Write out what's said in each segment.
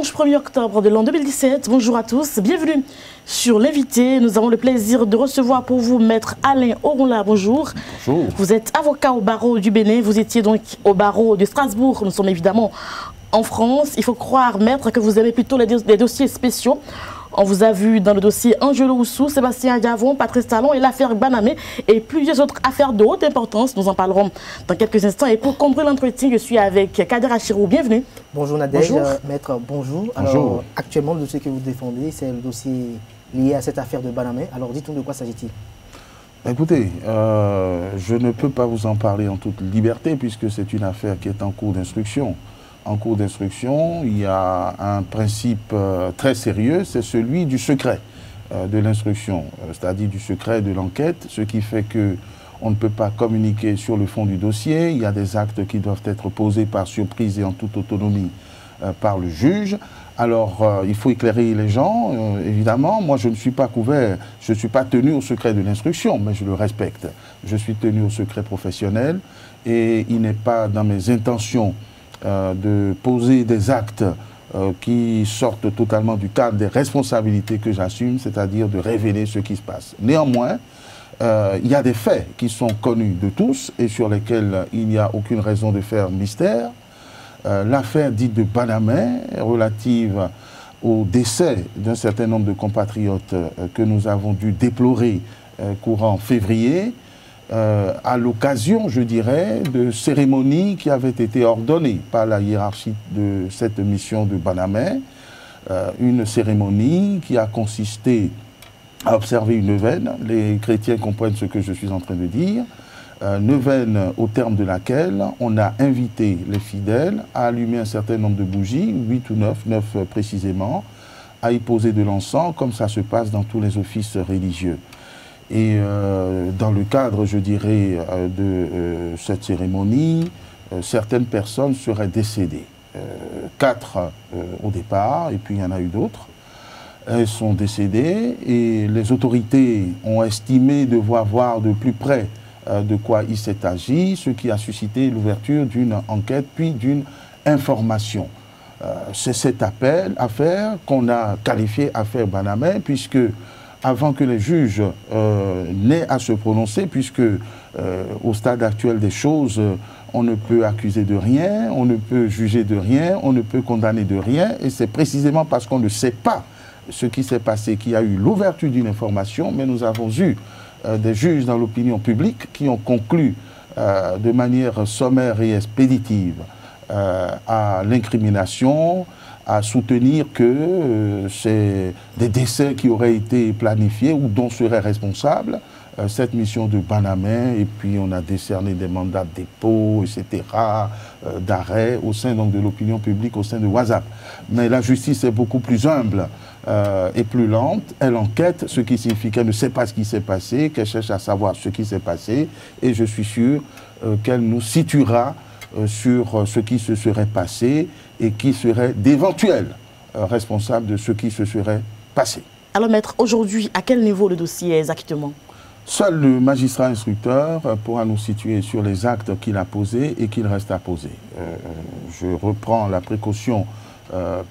dimanche 1er octobre de l'an 2017. Bonjour à tous, bienvenue sur l'invité. Nous avons le plaisir de recevoir pour vous Maître Alain Oronla. Bonjour. Bonjour. Vous êtes avocat au barreau du Bénin, vous étiez donc au barreau de Strasbourg. Nous sommes évidemment en France. Il faut croire, Maître, que vous aimez plutôt les dossiers spéciaux. On vous a vu dans le dossier Angelo Oussou, Sébastien Diavon, Patrice Talon et l'affaire Banamé et plusieurs autres affaires de haute importance. Nous en parlerons dans quelques instants. Et pour conclure l'entretien, je suis avec Kader Achirou. Bienvenue. Bonjour Nadège, bonjour. Maître, bonjour. Bonjour. Alors, actuellement, le dossier que vous défendez, c'est le dossier lié à cette affaire de Banamé. Alors, dites-nous de quoi s'agit-il? Écoutez, je ne peux pas vous en parler en toute liberté puisque c'est une affaire qui est en cours d'instruction. En cours d'instruction, il y a un principe très sérieux, c'est celui du secret de l'instruction, c'est-à-dire du secret de l'enquête, ce qui fait qu'on ne peut pas communiquer sur le fond du dossier. Il y a des actes qui doivent être posés par surprise et en toute autonomie par le juge. Alors, il faut éclairer les gens, évidemment. Moi, je ne suis pas couvert, je ne suis pas tenu au secret de l'instruction, mais je le respecte. Je suis tenu au secret professionnel et il n'est pas dans mes intentions de poser des actes qui sortent totalement du cadre des responsabilités que j'assume, c'est-à-dire de révéler ce qui se passe. Néanmoins, il y a des faits qui sont connus de tous et sur lesquels il n'y a aucune raison de faire mystère. L'affaire dite de Banamé, relative au décès d'un certain nombre de compatriotes que nous avons dû déplorer courant février, à l'occasion, je dirais, de cérémonies qui avaient été ordonnées par la hiérarchie de cette mission de Banamé. Une cérémonie qui a consisté à observer une neuvaine. Les chrétiens comprennent ce que je suis en train de dire. Neuvaine au terme de laquelle on a invité les fidèles à allumer un certain nombre de bougies, 8 ou 9 précisément, à y poser de l'encens, comme ça se passe dans tous les offices religieux. Et dans le cadre, je dirais, de cette cérémonie, certaines personnes seraient décédées. 4 au départ, et puis il y en a eu d'autres. Elles sont décédées et les autorités ont estimé devoir voir de plus près de quoi il s'est agi, ce qui a suscité l'ouverture d'une enquête puis d'une information. C'est cette affaire qu'on a qualifiée affaire Banamé, puisque avant que les juges n'aient à se prononcer, puisque au stade actuel des choses, on ne peut accuser de rien, on ne peut juger de rien, on ne peut condamner de rien, et c'est précisément parce qu'on ne sait pas ce qui s'est passé qu'il y a eu l'ouverture d'une information, mais nous avons eu des juges dans l'opinion publique qui ont conclu de manière sommaire et expéditive à l'incrimination, à soutenir que c'est des décès qui auraient été planifiés ou dont serait responsable cette mission de Banamé, et puis on a décerné des mandats de dépôt, etc., d'arrêt au sein donc de l'opinion publique, au sein de WhatsApp. Mais la justice est beaucoup plus humble et plus lente. Elle enquête, ce qui signifie qu'elle ne sait pas ce qui s'est passé, qu'elle cherche à savoir ce qui s'est passé, et je suis sûr qu'elle nous situera sur ce qui se serait passé et qui serait d'éventuels responsables de ce qui se serait passé. Alors, Maître, aujourd'hui, à quel niveau le dossier est exactement? Seul le magistrat instructeur pourra nous situer sur les actes qu'il a posés et qu'il reste à poser. Je reprends la précaution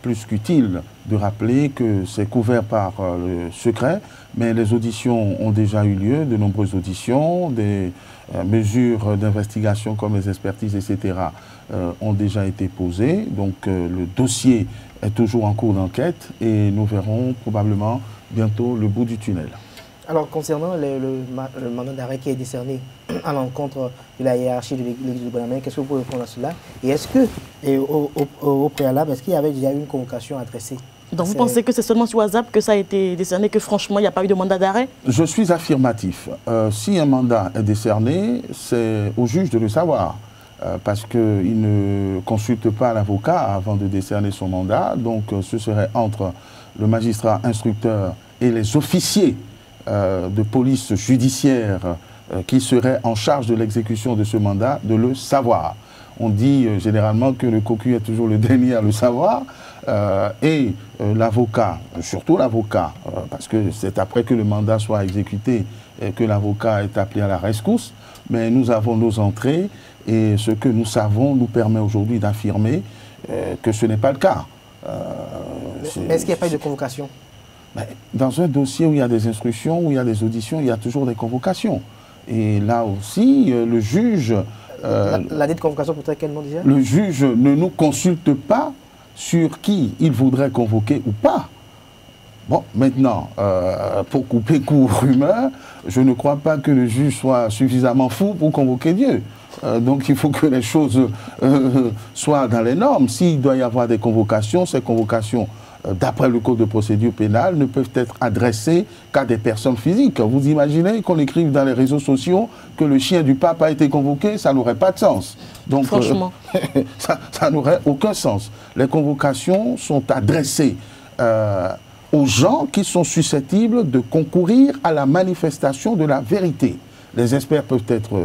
plus qu'utile de rappeler que c'est couvert par le secret, mais les auditions ont déjà eu lieu, de nombreuses auditions, des mesures d'investigation comme les expertises, etc. Ont déjà été posées. Donc le dossier est toujours en cours d'enquête et nous verrons probablement bientôt le bout du tunnel. Alors, concernant le mandat d'arrêt qui est décerné à l'encontre de la hiérarchie de l'église de Banamé, qu'est-ce que vous pouvez répondre à cela? Et est-ce que, au préalable, est-ce qu'il y avait déjà eu une convocation adressée? Donc vous pensez que c'est seulement sur WhatsApp que ça a été décerné, que franchement, il n'y a pas eu de mandat d'arrêt? Je suis affirmatif. Si un mandat est décerné, c'est au juge de le savoir. Parce qu'il ne consulte pas l'avocat avant de décerner son mandat. Donc ce serait entre le magistrat instructeur et les officiers de police judiciaire qui seraient en charge de l'exécution de ce mandat de le savoir. On dit généralement que le cocu est toujours le dernier à le savoir, et l'avocat, surtout l'avocat, parce que c'est après que le mandat soit exécuté que l'avocat est appelé à la rescousse, mais nous avons nos entrées et ce que nous savons nous permet aujourd'hui d'affirmer que ce n'est pas le cas. Mais est-ce qu'il n'y a pas eu de convocation? Dans un dossier où il y a des instructions, où il y a des auditions, il y a toujours des convocations. Et là aussi, le juge... la dite convocation pour quel nom déjà? Le juge ne nous consulte pas sur qui il voudrait convoquer ou pas. Bon, maintenant, pour couper court aux rumeurs, je ne crois pas que le juge soit suffisamment fou pour convoquer Dieu. Donc il faut que les choses soient dans les normes. S'il doit y avoir des convocations, ces convocations, d'après le Code de procédure pénale, ne peuvent être adressées qu'à des personnes physiques. Vous imaginez qu'on écrive dans les réseaux sociaux que le chien du pape a été convoqué, ça n'aurait pas de sens. Donc, franchement. ça n'aurait aucun sens. Les convocations sont adressées aux gens qui sont susceptibles de concourir à la manifestation de la vérité. Les experts peuvent être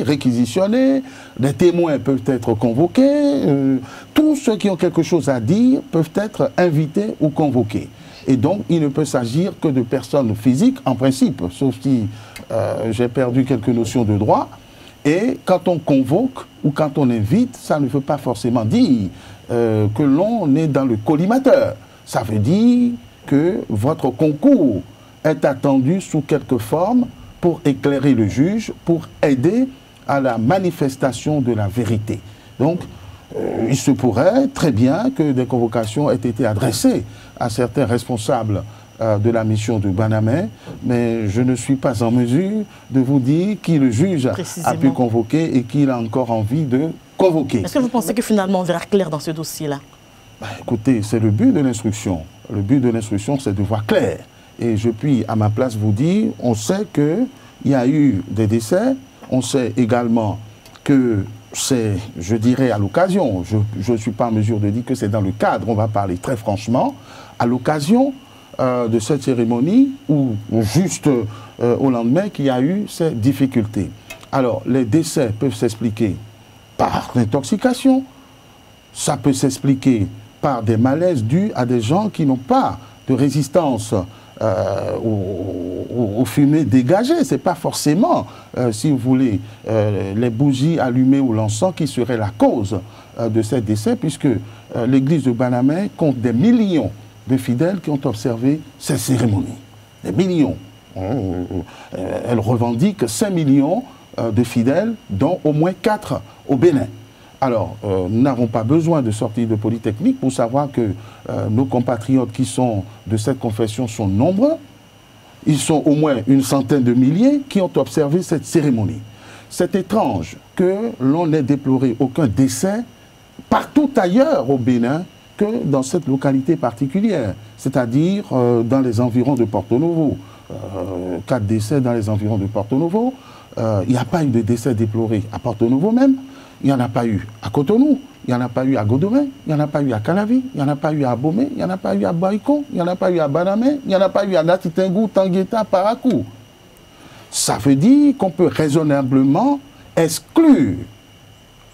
réquisitionnés, les témoins peuvent être convoqués, tous ceux qui ont quelque chose à dire peuvent être invités ou convoqués. Et donc, il ne peut s'agir que de personnes physiques, en principe, sauf si j'ai perdu quelques notions de droit. Et quand on convoque ou quand on invite, ça ne veut pas forcément dire que l'on est dans le collimateur. Ça veut dire que votre concours est attendu sous quelque forme pour éclairer le juge, pour aider à la manifestation de la vérité. Donc, il se pourrait très bien que des convocations aient été adressées à certains responsables de la mission de Banamé, mais je ne suis pas en mesure de vous dire qui le juge a pu convoquer et qui il a encore envie de convoquer. Est-ce que vous pensez que finalement on verra clair dans ce dossier-là? Écoutez, c'est le but de l'instruction. Le but de l'instruction, c'est de voir clair. Et je puis, à ma place, vous dire, on sait qu'il y a eu des décès, on sait également que c'est, je dirais, à l'occasion, je ne suis pas en mesure de dire que c'est dans le cadre, on va parler très franchement, à l'occasion de cette cérémonie ou juste au lendemain qu'il y a eu ces difficultés. Alors, les décès peuvent s'expliquer par l'intoxication, ça peut s'expliquer par des malaises dus à des gens qui n'ont pas de résistance aux fumées dégagées. Ce n'est pas forcément, si vous voulez, les bougies allumées ou l'encens qui seraient la cause de ces décès, puisque l'église de Banamé compte des millions de fidèles qui ont observé ces cérémonies. Des millions. Elle revendique 5 millions de fidèles, dont au moins 4 au Bénin. Alors, nous n'avons pas besoin de sortir de Polytechnique pour savoir que nos compatriotes qui sont de cette confession sont nombreux. Ils sont au moins une centaine de milliers qui ont observé cette cérémonie. C'est étrange que l'on n'ait déploré aucun décès partout ailleurs au Bénin que dans cette localité particulière, c'est-à-dire dans les environs de Porto Novo. 4 décès dans les environs de Porto Novo. Il n'y a pas eu de décès déploré à Porto Novo même. Il n'y en a pas eu à Cotonou, il n'y en a pas eu à Godomé, il n'y en a pas eu à Calavi, il n'y en a pas eu à Abomey, il n'y en a pas eu à Baïko, il n'y en a pas eu à Banamé, il n'y en a pas eu à Natitengou, Tangueta, Parakou. Ça veut dire qu'on peut raisonnablement exclure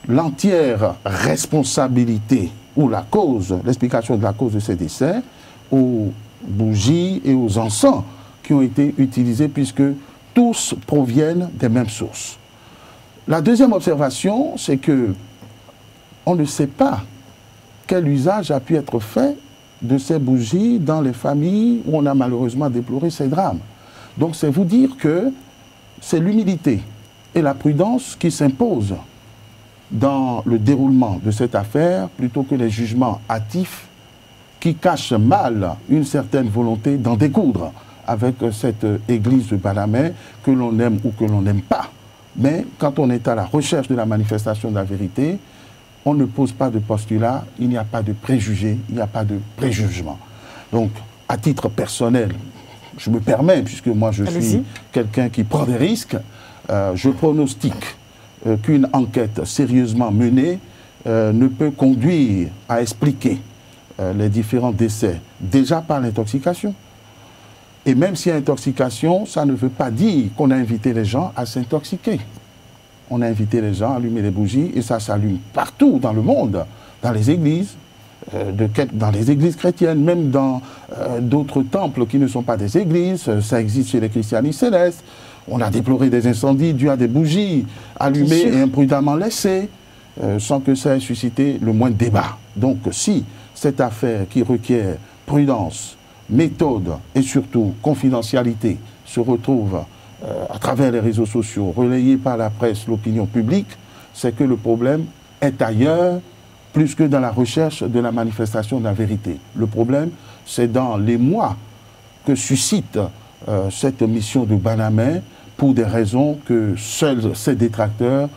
l'entière responsabilité ou la cause, l'explication de la cause de ces décès aux bougies et aux encens qui ont été utilisés puisque tous proviennent des mêmes sources. La deuxième observation, c'est que on ne sait pas quel usage a pu être fait de ces bougies dans les familles où on a malheureusement déploré ces drames. Donc c'est vous dire que c'est l'humilité et la prudence qui s'imposent dans le déroulement de cette affaire plutôt que les jugements hâtifs qui cachent mal une certaine volonté d'en découdre avec cette église de Banamé que l'on aime ou que l'on n'aime pas. Mais quand on est à la recherche de la manifestation de la vérité, on ne pose pas de postulat, il n'y a pas de préjugés, il n'y a pas de préjugement. Donc, à titre personnel, je me permets, puisque moi je suis quelqu'un qui prend des risques, je pronostique qu'une enquête sérieusement menée ne peut conduire à expliquer les différents décès, déjà par l'intoxication. Et même s'il y a intoxication, ça ne veut pas dire qu'on a invité les gens à s'intoxiquer. On a invité les gens à allumer les bougies et ça s'allume partout dans le monde, dans les églises, dans les églises chrétiennes, même dans d'autres temples qui ne sont pas des églises. Ça existe chez les christianistes célestes. On a déploré des incendies dus à des bougies allumées et imprudemment laissées, sans que ça ait suscité le moins de débat. Donc si cette affaire qui requiert prudence, méthode et surtout confidentialité se retrouve à travers les réseaux sociaux, relayée par la presse, l'opinion publique, c'est que le problème est ailleurs, plus que dans la recherche de la manifestation de la vérité. Le problème, c'est dans les mois que suscite cette mission de Banamé pour des raisons que seuls ses détracteurs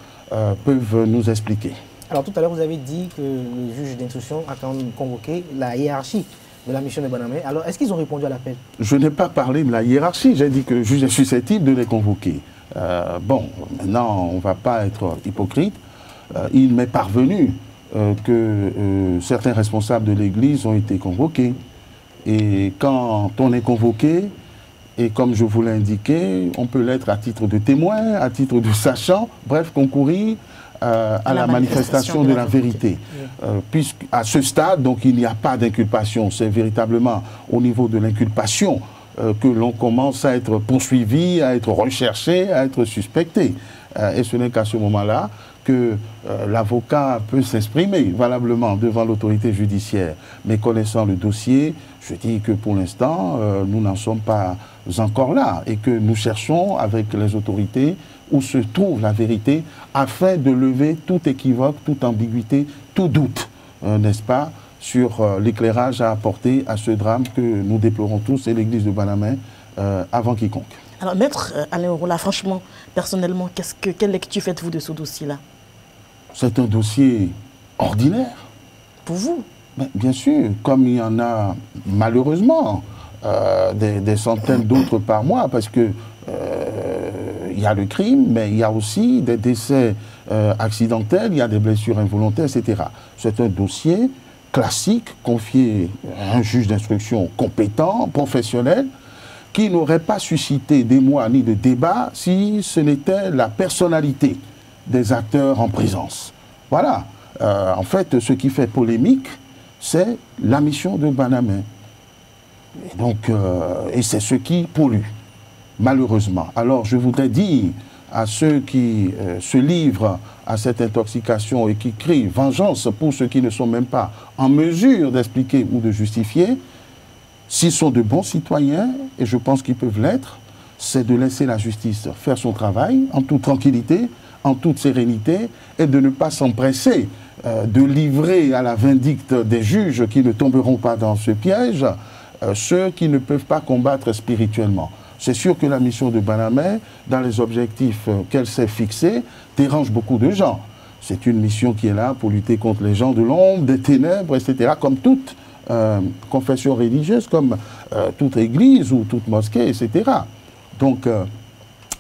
peuvent nous expliquer. Alors tout à l'heure, vous avez dit que le juge d'instruction a quand même convoqué la hiérarchie de la mission de Banamé. Alors, est-ce qu'ils ont répondu à l'appel? Je n'ai pas parlé de la hiérarchie, j'ai dit que le juge est susceptible de les convoquer. Bon, maintenant, on ne va pas être hypocrite. Il m'est parvenu que certains responsables de l'Église ont été convoqués. Et quand on est convoqué, et comme je vous l'ai indiqué, on peut l'être à titre de témoin, à titre de sachant, bref, concourir à la manifestation de la vérité. Puisqu'à ce stade, donc, il n'y a pas d'inculpation. C'est véritablement au niveau de l'inculpation que l'on commence à être poursuivi, à être recherché, à être suspecté. Et ce n'est qu'à ce moment-là que l'avocat peut s'exprimer valablement devant l'autorité judiciaire. Mais connaissant le dossier, je dis que pour l'instant, nous n'en sommes pas encore là et que nous cherchons avec les autorités où se trouve la vérité afin de lever tout équivoque, toute ambiguïté, tout doute, n'est-ce pas, sur l'éclairage à apporter à ce drame que nous déplorons tous et l'église de Banamé avant quiconque. Alors, Maître Alain Orola, franchement, personnellement, quelle lecture faites-vous de ce dossier-là? C'est un dossier ordinaire. Pour vous? Mais bien sûr, comme il y en a malheureusement des centaines d'autres par mois, parce que il y a le crime, mais il y a aussi des décès accidentels, il y a des blessures involontaires, etc. C'est un dossier classique confié à un juge d'instruction compétent, professionnel, qui n'aurait pas suscité d'émoi ni de débat si ce n'était la personnalité des acteurs en présence. Voilà. En fait, ce qui fait polémique, c'est la mission de Banamé. Et donc, et c'est ce qui pollue, malheureusement. Alors, je voudrais dire à ceux qui se livrent à cette intoxication et qui crient vengeance pour ceux qui ne sont même pas en mesure d'expliquer ou de justifier, s'ils sont de bons citoyens, et je pense qu'ils peuvent l'être, c'est de laisser la justice faire son travail en toute tranquillité, en toute sérénité, et de ne pas s'empresser de livrer à la vindicte des juges qui ne tomberont pas dans ce piège, ceux qui ne peuvent pas combattre spirituellement. C'est sûr que la mission de Banamé, dans les objectifs qu'elle s'est fixés, dérange beaucoup de gens. C'est une mission qui est là pour lutter contre les gens de l'ombre, des ténèbres, etc., comme toute confession religieuse, comme toute église ou toute mosquée, etc. Donc,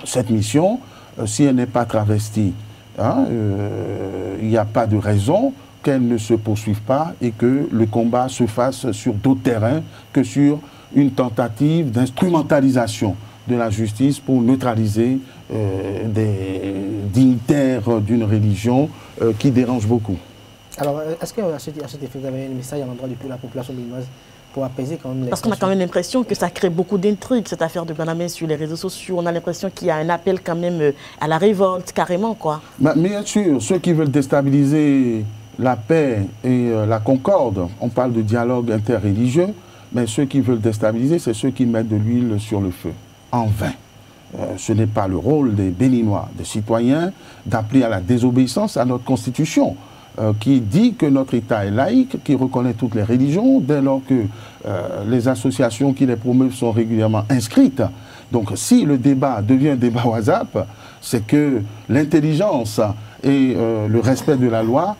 cette mission, si elle n'est pas travestie, il n'y a pas de raison qu'elle ne se poursuive pas et que le combat se fasse sur d'autres terrains que sur une tentative d'instrumentalisation de la justice pour neutraliser des dignitaires d'une religion qui dérange beaucoup. Alors, est-ce qu'à cet effet, vous avez un message à l'endroit de la population béninoise pour apaiser quand même les... Parce qu'on a quand même l'impression que ça crée beaucoup d'intrigues, cette affaire de Banamé sur les réseaux sociaux. On a l'impression qu'il y a un appel quand même à la révolte, carrément, quoi. Mais bien sûr, ceux qui veulent déstabiliser la paix et la concorde, on parle de dialogue interreligieux, mais ceux qui veulent déstabiliser, c'est ceux qui mettent de l'huile sur le feu, en vain. Ce n'est pas le rôle des Béninois, des citoyens, d'appeler à la désobéissance à notre Constitution, qui dit que notre État est laïque, qui reconnaît toutes les religions, dès lors que les associations qui les promeuvent sont régulièrement inscrites. Donc si le débat devient un débat WhatsApp, c'est que l'intelligence et le respect de la loi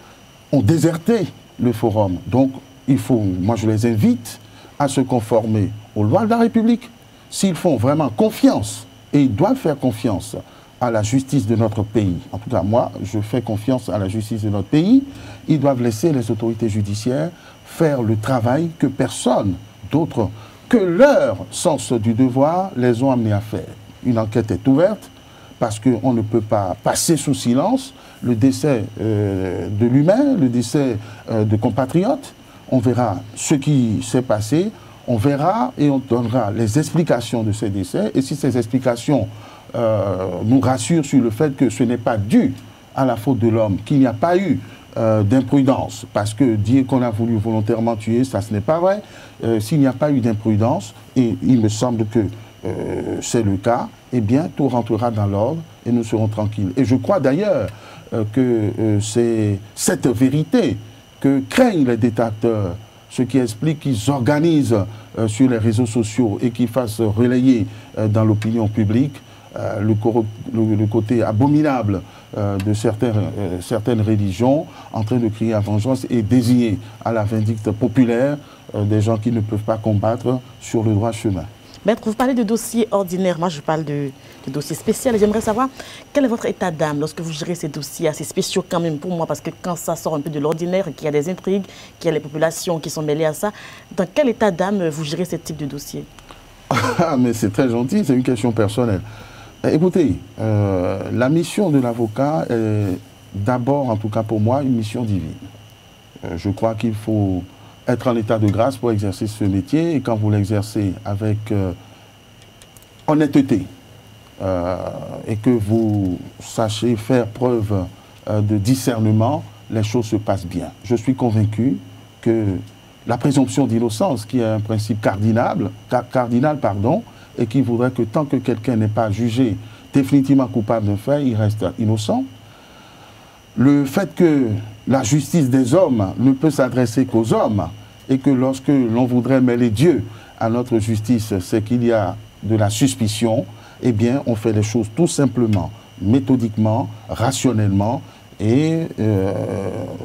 ont déserté le forum. Donc il faut, moi je les invite à se conformer aux lois de la République. S'ils font vraiment confiance, et ils doivent faire confiance à la justice de notre pays. En tout cas, moi, je fais confiance à la justice de notre pays. Ils doivent laisser les autorités judiciaires faire le travail que personne d'autre que leur sens du devoir les ont amenés à faire. Une enquête est ouverte parce qu'on ne peut pas passer sous silence le décès de l'humain, le décès de compatriotes. On verra ce qui s'est passé, on verra et on donnera les explications de ces décès. Et si ces explications nous rassurent sur le fait que ce n'est pas dû à la faute de l'homme, qu'il n'y a pas eu d'imprudence. Parce que dire qu'on a voulu volontairement tuer, ça, ce n'est pas vrai. S'il n'y a pas eu d'imprudence, et il me semble que c'est le cas, eh bien, tout rentrera dans l'ordre et nous serons tranquilles. Et je crois d'ailleurs que c'est cette vérité que craignent les détracteurs, ce qui explique qu'ils organisent sur les réseaux sociaux et qu'ils fassent relayer dans l'opinion publique le côté abominable de certaines religions en train de crier à vengeance et désigner à la vindicte populaire des gens qui ne peuvent pas combattre sur le droit chemin. Maître, vous parlez de dossiers ordinaires, moi je parle de dossiers spéciaux. J'aimerais savoir quel est votre état d'âme lorsque vous gérez ces dossiers assez spéciaux quand même pour moi, parce que quand ça sort un peu de l'ordinaire, qu'il y a des intrigues, qu'il y a les populations qui sont mêlées à ça, dans quel état d'âme vous gérez ce type de dossier? Ah, mais c'est très gentil, c'est une question personnelle. Écoutez, la mission de l'avocat est d'abord, en tout cas pour moi, une mission divine. Je crois qu'il faut être en état de grâce pour exercer ce métier, et quand vous l'exercez avec honnêteté et que vous sachez faire preuve de discernement, les choses se passent bien. Je suis convaincu que la présomption d'innocence, qui est un principe cardinal, et qui voudrait que tant que quelqu'un n'est pas jugé définitivement coupable d'un fait, il reste innocent. Le fait que la justice des hommes ne peut s'adresser qu'aux hommes, et que lorsque l'on voudrait mêler Dieu à notre justice, c'est qu'il y a de la suspicion, eh bien, on fait les choses tout simplement, méthodiquement, rationnellement, et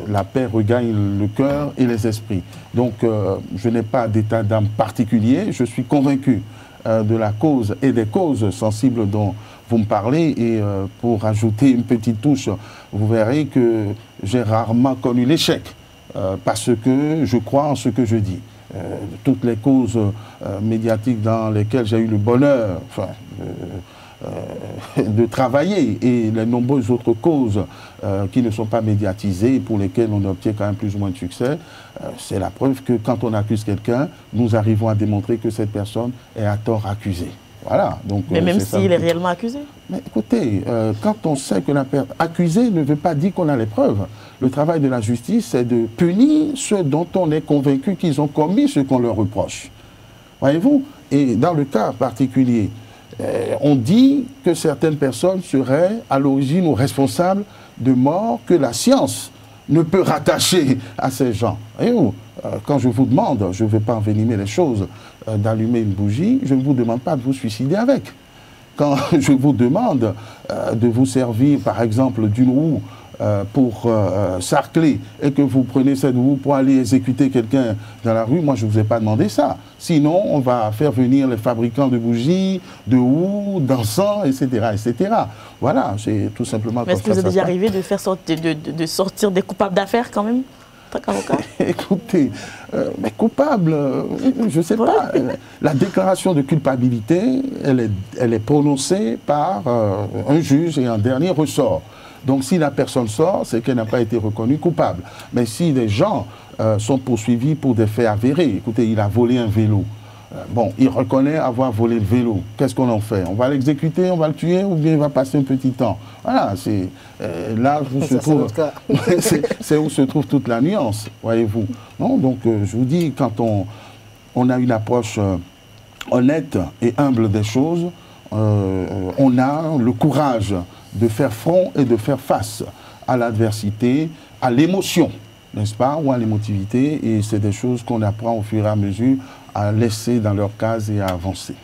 la paix regagne le cœur et les esprits. Donc, je n'ai pas d'état d'âme particulier, je suis convaincu de la cause et des causes sensibles dont vous me parlez, et pour ajouter une petite touche, vous verrez que j'ai rarement connu l'échec, parce que je crois en ce que je dis. Toutes les causes médiatiques dans lesquelles j'ai eu le bonheur de travailler, et les nombreuses autres causes qui ne sont pas médiatisées, pour lesquelles on obtient quand même plus ou moins de succès, c'est la preuve que quand on accuse quelqu'un, nous arrivons à démontrer que cette personne est à tort accusée. Voilà. Donc, mais même s'il est réellement accusé? Mais écoutez, quand on sait que la personne accusée ne veut pas dire qu'on a les preuves. Le travail de la justice, c'est de punir ceux dont on est convaincu qu'ils ont commis ce qu'on leur reproche. Voyez-vous? Et dans le cas particulier, on dit que certaines personnes seraient à l'origine ou responsables de morts que la science ne peut rattacher à ces gens. Voyez-vous? Quand je vous demande, je ne vais pas envenimer les choses, d'allumer une bougie, je ne vous demande pas de vous suicider avec. Quand je vous demande de vous servir, par exemple, d'une roue pour sarcler, et que vous prenez cette roue pour aller exécuter quelqu'un dans la rue, moi je ne vous ai pas demandé ça. Sinon, on va faire venir les fabricants de bougies, de roues, d'encens, etc., etc. Voilà, c'est tout simplement comme ça. Mais est-ce que vous êtes déjà arrivé de faire sortir des coupables d'affaires quand même? Écoutez, mais coupable, je ne sais pas. La déclaration de culpabilité, elle est prononcée par un juge et en dernier ressort. Donc si la personne sort, c'est qu'elle n'a pas été reconnue coupable. Mais si des gens sont poursuivis pour des faits avérés, écoutez, il a volé un vélo. Bon, il reconnaît avoir volé le vélo. Qu'est-ce qu'on en fait? On va l'exécuter, on va le tuer, ou bien il va passer un petit temps? Voilà, c'est là où se trouve, c'est où se trouve toute la nuance, voyez-vous. Non, donc je vous dis, quand on a une approche honnête et humble des choses, on a le courage de faire front et de faire face à l'adversité, à l'émotion, n'est-ce pas, ou à l'émotivité, et c'est des choses qu'on apprend au fur et à mesure à laisser dans leur case et à avancer.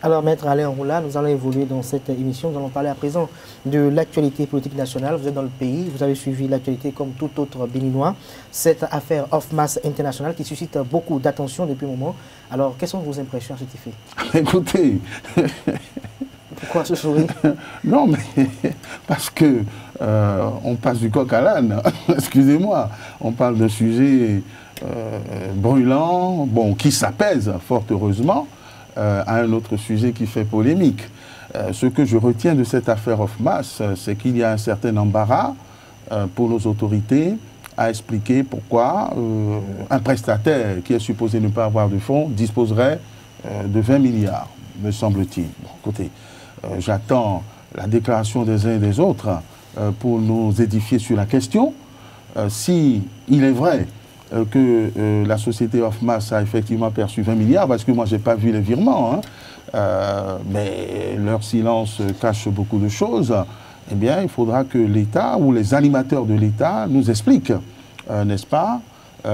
Alors, Maître Alain Roula, nous allons évoluer dans cette émission. Nous allons parler à présent de l'actualité politique nationale. Vous êtes dans le pays, vous avez suivi l'actualité comme tout autre Béninois. Cette affaire Off-Mass internationale qui suscite beaucoup d'attention depuis un moment. Alors, quelles sont vos impressions à cet effet? Écoutez... Pourquoi ce sourire? Non, mais parce que on passe du coq à l'âne. Excusez-moi, on parle de sujets brûlants, bon, qui s'apaisent fort heureusement, à un autre sujet qui fait polémique. Ce que je retiens de cette affaire Off-Mass, c'est qu'il y a un certain embarras pour nos autorités à expliquer pourquoi un prestataire qui est supposé ne pas avoir de fonds disposerait de 20 milliards, me semble-t-il. Bon, écoutez, j'attends la déclaration des uns et des autres pour nous édifier sur la question. si il est vrai que la société Ofmas a effectivement perçu 20 milliards, parce que moi, je n'ai pas vu les virements, hein, mais leur silence cache beaucoup de choses, eh bien, il faudra que l'État ou les animateurs de l'État nous expliquent, n'est-ce pas,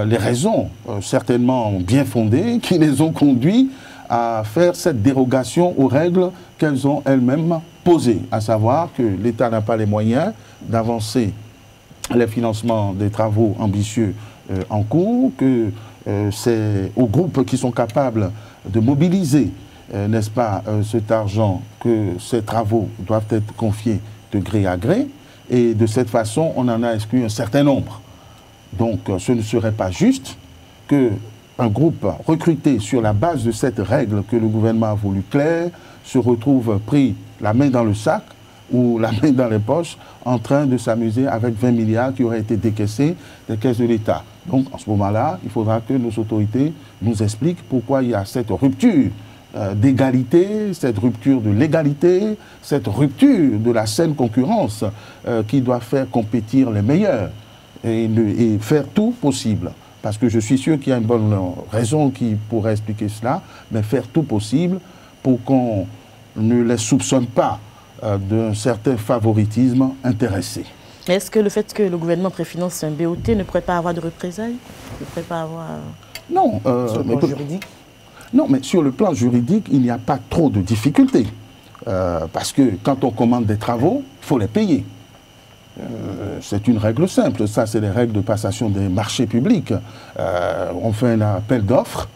les raisons certainement bien fondées qui les ont conduits à faire cette dérogation aux règles qu'elles ont elles-mêmes posées, à savoir que l'État n'a pas les moyens d'avancer les financements des travaux ambitieux en cours, que c'est aux groupes qui sont capables de mobiliser, n'est-ce pas, cet argent, que ces travaux doivent être confiés de gré à gré, et de cette façon, on en a exclu un certain nombre. Donc, ce ne serait pas juste qu'un groupe recruté sur la base de cette règle que le gouvernement a voulu claire se retrouve pris la main dans le sac ou la main dans les poches en train de s'amuser avec 20 milliards qui auraient été décaissés des caisses de l'État. Donc, en ce moment-là, il faudra que nos autorités nous expliquent pourquoi il y a cette rupture d'égalité, cette rupture de l'égalité, cette rupture de la saine concurrence qui doit faire compétir les meilleurs et faire tout possible. Parce que je suis sûr qu'il y a une bonne raison qui pourrait expliquer cela, mais faire tout possible pour qu'on ne les soupçonne pas d'un certain favoritisme intéressé. Est-ce que le fait que le gouvernement préfinance un BOT ne pourrait pas avoir de représailles? Ne pourrait pas avoir... Non. Sur le plan juridique? Non, mais sur le plan juridique, il n'y a pas trop de difficultés. Parce que quand on commande des travaux, il faut les payer. C'est une règle simple. Ça, c'est les règles de passation des marchés publics. On fait un appel d'offres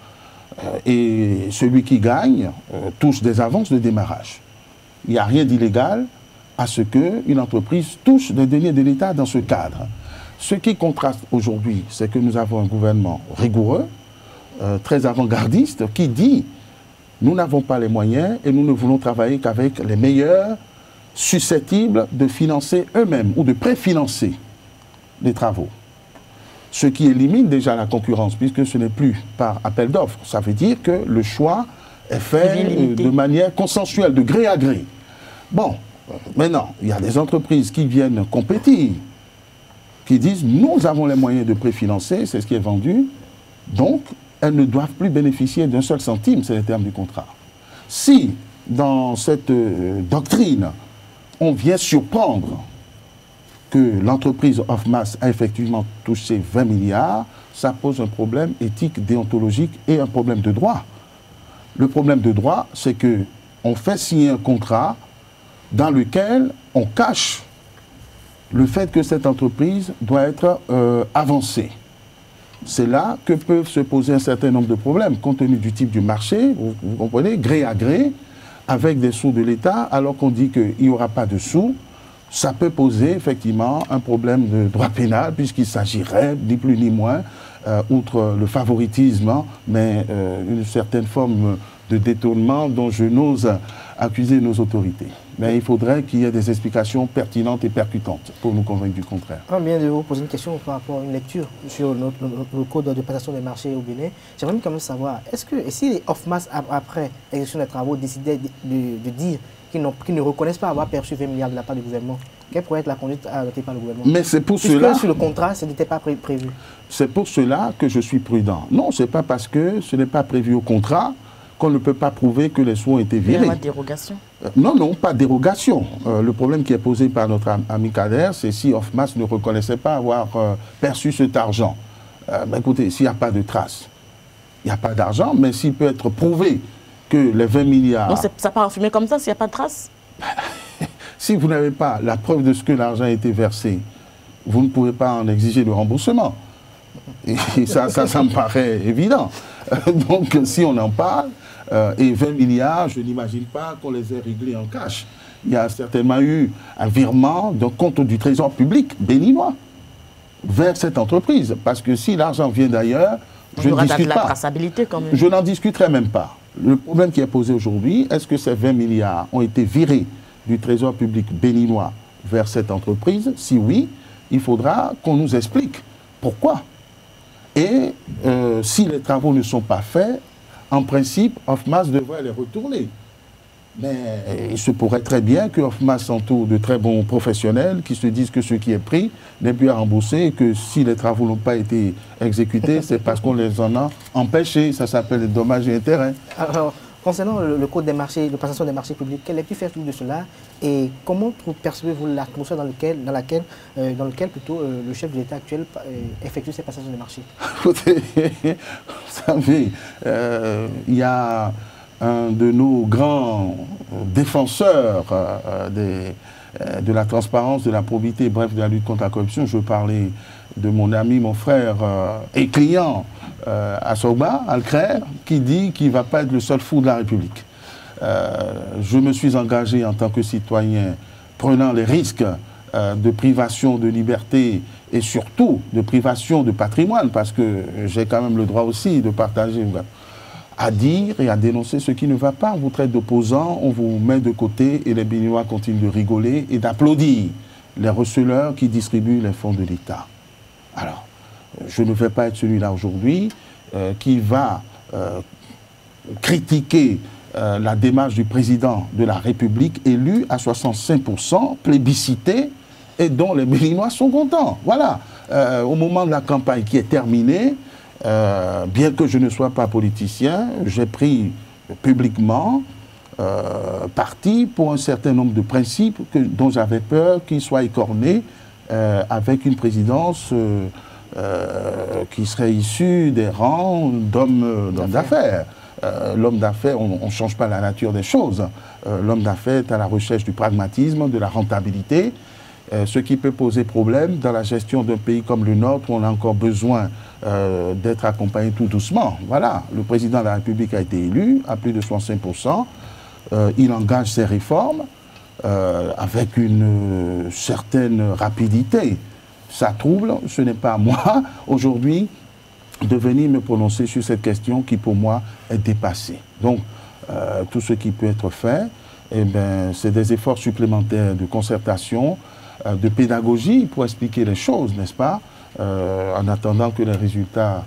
et celui qui gagne touche des avances de démarrage. Il n'y a rien d'illégal à ce qu'une entreprise touche des deniers de l'État dans ce cadre. Ce qui contraste aujourd'hui, c'est que nous avons un gouvernement rigoureux, très avant-gardiste, qui dit « nous n'avons pas les moyens et nous ne voulons travailler qu'avec les meilleurs susceptibles de financer eux-mêmes ou de préfinancer les travaux ». Ce qui élimine déjà la concurrence, puisque ce n'est plus par appel d'offres. Ça veut dire que le choix est fait de manière consensuelle, de gré à gré. Bon, maintenant, il y a des entreprises qui viennent compétir, qui disent « nous avons les moyens de préfinancer, c'est ce qui est vendu, donc elles ne doivent plus bénéficier d'un seul centime, c'est les termes du contrat ». Si, dans cette doctrine, on vient surprendre que l'entreprise Ofmas a effectivement touché 20 milliards, ça pose un problème éthique, déontologique et un problème de droit. Le problème de droit, c'est qu'on fait signer un contrat dans lequel on cache le fait que cette entreprise doit être avancée. C'est là que peuvent se poser un certain nombre de problèmes, compte tenu du type du marché, vous comprenez, gré à gré, avec des sous de l'État, alors qu'on dit qu'il n'y aura pas de sous. Ça peut poser effectivement un problème de droit pénal, puisqu'il s'agirait, ni plus ni moins, outre le favoritisme, mais une certaine forme de détournement dont je n'ose accuser nos autorités. Mais il faudrait qu'il y ait des explications pertinentes et percutantes pour nous convaincre du contraire. On vient de vous poser une question par rapport à une lecture sur le code de passation des marchés au Bénin. J'aimerais quand même savoir, est-ce que si les Ofmas, après l'exécution des travaux, décidaient de dire qu'ils ne reconnaissent pas avoir perçu 20 milliards de la part du gouvernement, quelle pourrait être la conduite adoptée par le gouvernement? Mais c'est pour cela... sur le contrat, ce n'était pas prévu. C'est pour cela que je suis prudent. Non, ce n'est pas parce que ce n'est pas prévu au contrat qu'on ne peut pas prouver que les sous ont été virés. Il y a pas de dérogation? Non, pas de dérogation. Le problème qui est posé par notre ami Kader, c'est si Ofmas ne reconnaissait pas avoir perçu cet argent. Écoutez, s'il n'y a pas de trace, il n'y a pas d'argent, mais s'il peut être prouvé que les 20 milliards... Non, ça part en fumée comme ça s'il n'y a pas de trace? Si vous n'avez pas la preuve de ce que l'argent a été versé, vous ne pouvez pas en exiger le remboursement. Et ça me paraît évident. Donc, si on en parle, et 20 milliards, je n'imagine pas qu'on les ait réglés en cash. Il y a certainement eu un virement d'un compte du Trésor public béninois vers cette entreprise. Parce que si l'argent vient d'ailleurs, je ne discute pas. Traçabilité quand même. Je n'en discuterai même pas. Le problème qui est posé aujourd'hui, est-ce que ces 20 milliards ont été virés du Trésor public béninois vers cette entreprise? Si oui, il faudra qu'on nous explique pourquoi. Et si les travaux ne sont pas faits, en principe, Ofmas devrait les retourner. Mais il se pourrait très bien que Hoffmann s'entoure de très bons professionnels qui se disent que ce qui est pris n'est plus à rembourser et que si les travaux n'ont pas été exécutés, c'est parce qu'on les en a empêchés. Ça s'appelle les dommages et intérêts. Alors, concernant le code des marchés, de passation des marchés publics, quel est le fait de cela et comment percevez-vous l'atmosphère dans lequel plutôt le chef de l'État actuel effectue ces passations des marchés? Écoutez, vous savez, il y a un de nos grands défenseurs de la transparence, de la probité, bref, de la lutte contre la corruption. Je veux parler de mon ami, mon frère et client Assogba Alcrer, qui dit qu'il ne va pas être le seul fou de la République. Je me suis engagé en tant que citoyen, prenant les risques de privation de liberté et surtout de privation de patrimoine, parce que j'ai quand même le droit aussi de partager, à dire et à dénoncer ce qui ne va pas. On vous traite d'opposants, on vous met de côté et les Béninois continuent de rigoler et d'applaudir les receleurs qui distribuent les fonds de l'État. Alors, je ne vais pas être celui-là aujourd'hui qui va critiquer la démarche du président de la République élu à 65%, plébiscité, et dont les Béninois sont contents. Voilà. Au moment de la campagne qui est terminée, bien que je ne sois pas politicien, j'ai pris publiquement parti pour un certain nombre de principes dont j'avais peur qu'ils soient écornés avec une présidence qui serait issue des rangs d'hommes d'affaires. L'homme d'affaires, on ne change pas la nature des choses. L'homme d'affaires est à la recherche du pragmatisme, de la rentabilité, ce qui peut poser problème dans la gestion d'un pays comme le nôtre où on a encore besoin d'être accompagné tout doucement. Voilà, le président de la République a été élu à plus de 65%. Il engage ses réformes avec une certaine rapidité. Ça trouble, ce n'est pas à moi aujourd'hui de venir me prononcer sur cette question qui pour moi est dépassée. Donc tout ce qui peut être fait, eh ben, c'est des efforts supplémentaires de concertation, de pédagogie pour expliquer les choses, n'est-ce pas, en attendant que les résultats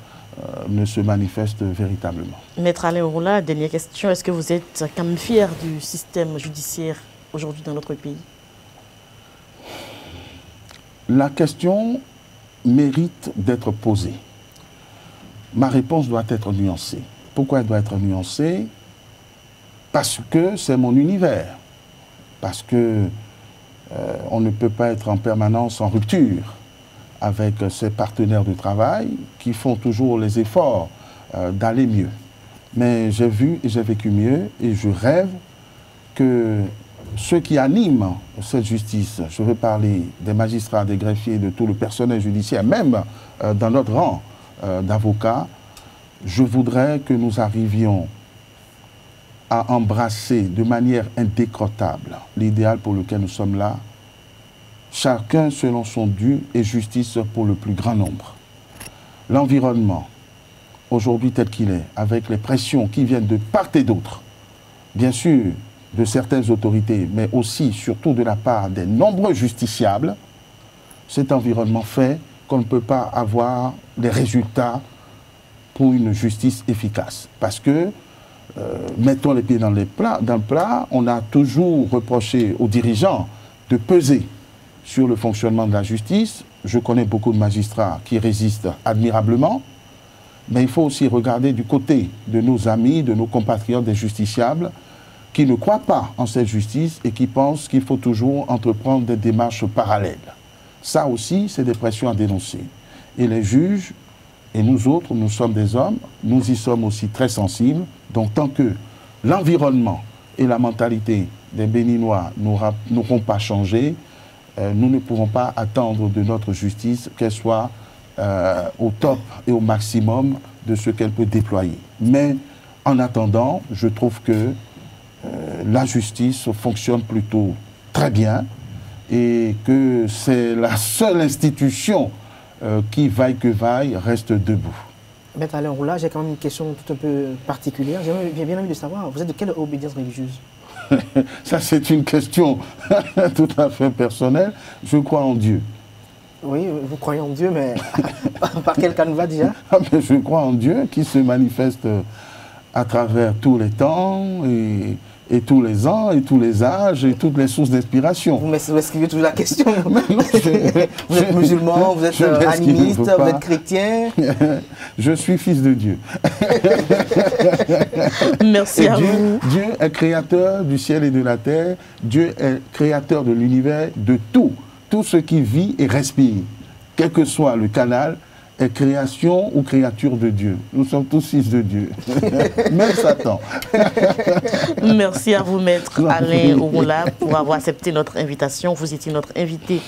ne se manifestent véritablement. Maître Alain Orula, dernière question, est-ce que vous êtes quand même fier du système judiciaire aujourd'hui dans notre pays? La question mérite d'être posée. Ma réponse doit être nuancée. Pourquoi elle doit être nuancée? Parce que c'est mon univers. Parce que on ne peut pas être en permanence en rupture avec ses partenaires de travail qui font toujours les efforts d'aller mieux. Mais j'ai vu et j'ai vécu mieux et je rêve que ceux qui animent cette justice, je veux parler des magistrats, des greffiers, de tout le personnel judiciaire, même dans notre rang d'avocats, je voudrais que nous arrivions à embrasser de manière indécrottable l'idéal pour lequel nous sommes là, chacun selon son dû et justice pour le plus grand nombre. L'environnement, aujourd'hui tel qu'il est, avec les pressions qui viennent de part et d'autre, bien sûr de certaines autorités, mais aussi, surtout de la part des nombreux justiciables, cet environnement fait qu'on ne peut pas avoir des résultats pour une justice efficace. Parce que mettons les pieds dans le plat, on a toujours reproché aux dirigeants de peser sur le fonctionnement de la justice. Je connais beaucoup de magistrats qui résistent admirablement, mais il faut aussi regarder du côté de nos amis, de nos compatriotes des justiciables, qui ne croient pas en cette justice et qui pensent qu'il faut toujours entreprendre des démarches parallèles. Ça aussi, c'est des pressions à dénoncer. Et les juges, et nous autres, nous sommes des hommes, nous y sommes aussi très sensibles. Donc tant que l'environnement et la mentalité des Béninois n'auront pas changé, nous ne pourrons pas attendre de notre justice qu'elle soit au top et au maximum de ce qu'elle peut déployer. Mais en attendant, je trouve que la justice fonctionne plutôt très bien et que c'est la seule institution qui, vaille que vaille, reste debout. Maître Alain Orula, j'ai quand même une question tout un peu particulière. J'ai bien envie de savoir, vous êtes de quelle obédience religieuse? Ça, c'est une question tout à fait personnelle. Je crois en Dieu. Oui, vous croyez en Dieu, mais par quel canevas déjà? Je crois en Dieu qui se manifeste à travers tous les temps et tous les ans, et tous les âges, et toutes les sources d'inspiration. Vous m'esquivez toujours la question. Vous êtes musulman, vous êtes animiste, vous êtes chrétien. Je suis fils de Dieu. Merci à vous. Dieu est créateur du ciel et de la terre. Dieu est créateur de l'univers, de tout. Tout ce qui vit et respire, quel que soit le canal, est création ou créature de Dieu. Nous sommes tous fils de Dieu. Même Satan. Merci à vous, Maître Alain Ouroula, pour avoir accepté notre invitation. Vous étiez notre invité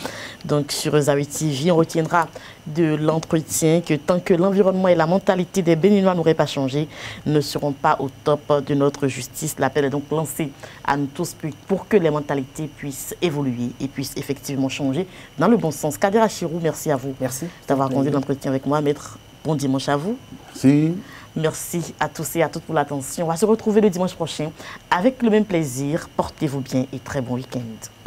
donc, sur Zawi TV. On retiendra de l'entretien que tant que l'environnement et la mentalité des Béninois n'auraient pas changé, ne seront pas au top de notre justice. L'appel est donc lancé à nous tous pour que les mentalités puissent évoluer et puissent effectivement changer dans le bon sens. Kader Achirou, merci à vous. Merci d'avoir conduit l'entretien avec moi, Maître. Bon dimanche à vous. Merci. Merci à tous et à toutes pour l'attention. On va se retrouver le dimanche prochain avec le même plaisir. Portez-vous bien et très bon week-end.